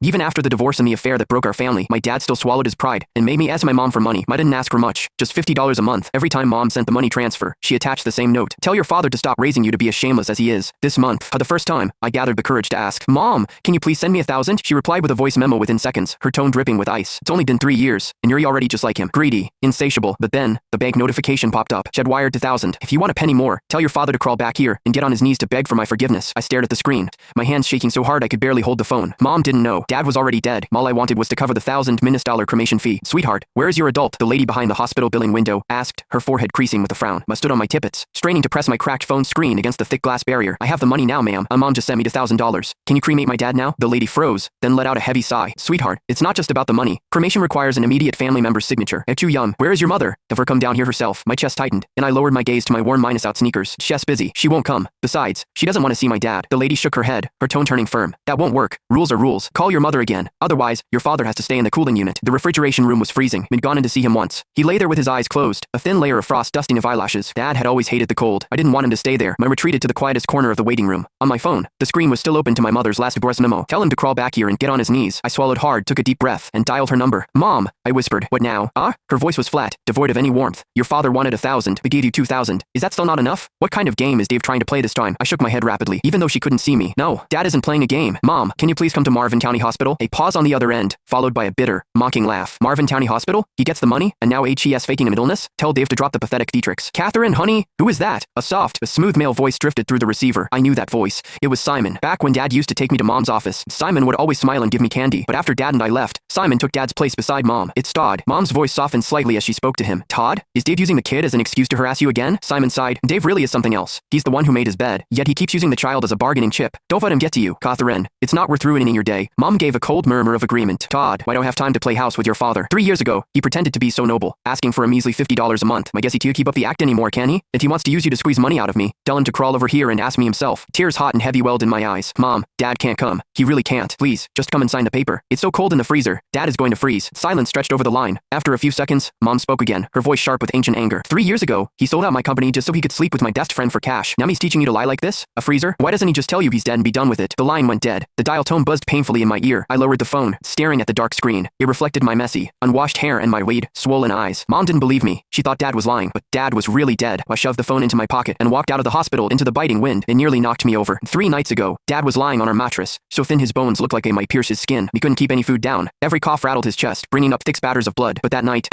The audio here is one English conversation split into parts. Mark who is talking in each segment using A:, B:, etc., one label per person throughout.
A: Even after the divorce and the affair that broke our family, my dad still swallowed his pride and made me ask my mom for money. I didn't ask for much, just $50 a month. Every time mom sent the money transfer, she attached the same note. Tell your father to stop raising you to be as shameless as he is. This month, for the first time, I gathered the courage to ask, Mom, can you please send me $1,000? She replied with a voice memo within seconds, her tone dripping with ice. It's only been 3 years, and you're already just like him. Greedy, insatiable. But then, the bank notification popped up. She had wired $2,000. If you want a penny more, tell your father to crawl back here and get on his knees to beg for my forgiveness. I stared at the screen, my hands shaking so hard I could barely hold the phone. Mom didn't know. Dad was already dead. All I wanted was to cover the $1,000 cremation fee. Sweetheart, where is your adult? The lady behind the hospital billing window asked, her forehead creasing with a frown. I stood on my tippets, straining to press my cracked phone screen against the thick glass barrier. I have the money now, ma'am. Mom just sent me $1,000. Can you cremate my dad now? The lady froze, then let out a heavy sigh. Sweetheart, it's not just about the money. Cremation requires an immediate family member's signature. You're too young. Where is your mother? Have her come down here herself. My chest tightened, and I lowered my gaze to my worn minus-out sneakers. She's busy. She won't come. Besides, she doesn't want to see my dad. The lady shook her head, her tone turning firm. That won't work. Rules are rules. Call your mother again. Otherwise, your father has to stay in the cooling unit. The refrigeration room was freezing. I'd gone in to see him once. He lay there with his eyes closed, a thin layer of frost dusting of eyelashes. Dad had always hated the cold. I didn't want him to stay there. I retreated to the quietest corner of the waiting room. On my phone, the screen was still open to my mother's last voice memo. Tell him to crawl back here and get on his knees. I swallowed hard, took a deep breath, and dialed her number. Mom, I whispered. What now? Her voice was flat, devoid of any warmth. Your father wanted 1,000, but gave you 2,000. Is that still not enough? What kind of game is Dave trying to play this time? I shook my head rapidly, even though she couldn't see me. No, Dad isn't playing a game. Mom, can you please come to Marvin County Hospital? A pause on the other end, followed by a bitter, mocking laugh. Marvin County Hospital? He gets the money, and now HES faking an illness? Tell Dave to drop the pathetic theatrics. Catherine, honey, who is that? A soft, smooth male voice drifted through the receiver. I knew that voice. It was Simon. Back when Dad used to take me to Mom's office, Simon would always smile and give me candy. But after Dad and I left, Simon took Dad's place beside Mom. It's Todd. Mom's voice softened slightly as she spoke to him. Todd? Is Dave using the kid as an excuse to harass you again? Simon sighed. Dave really is something else. He's the one who made his bed, yet he keeps using the child as a bargaining chip. Don't let him get to you, Catherine. It's not worth ruining your day. Mom gave a cold murmur of agreement. Todd, why don't I have time to play house with your father? 3 years ago, he pretended to be so noble, asking for a measly $50 a month. I guess he can't keep up the act anymore, can he? If he wants to use you to squeeze money out of me, tell him to crawl over here and ask me himself. Tears hot and heavy welled in my eyes. Mom, Dad can't come. He really can't. Please, just come and sign the paper. It's so cold in the freezer. Dad is going to freeze. Silence stretched over the line. After a few seconds, Mom spoke again, her voice sharp with ancient anger. 3 years ago, he sold out my company just so he could sleep with my best friend for cash. Now he's teaching you to lie like this? A freezer? Why doesn't he just tell you he's dead and be done with it? The line went dead. The dial tone buzzed painfully in my ear. I lowered the phone, staring at the dark screen. It reflected my messy, unwashed hair and my wide, swollen eyes. Mom didn't believe me. She thought Dad was lying, but Dad was really dead. I shoved the phone into my pocket and walked out of the hospital into the biting wind. It nearly knocked me over. 3 nights ago, Dad was lying on our mattress, so thin his bones looked like they might pierce his skin. He couldn't keep any food down. Every cough rattled his chest, bringing up thick spatters of blood. But that night,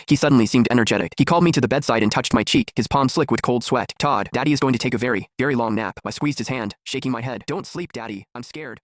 A: he suddenly seemed energetic. He called me to the bedside and touched my cheek, his palm slick with cold sweat. Todd, Daddy is going to take a very, very long nap. I squeezed his hand, shaking my head. Don't sleep, Daddy. I'm scared.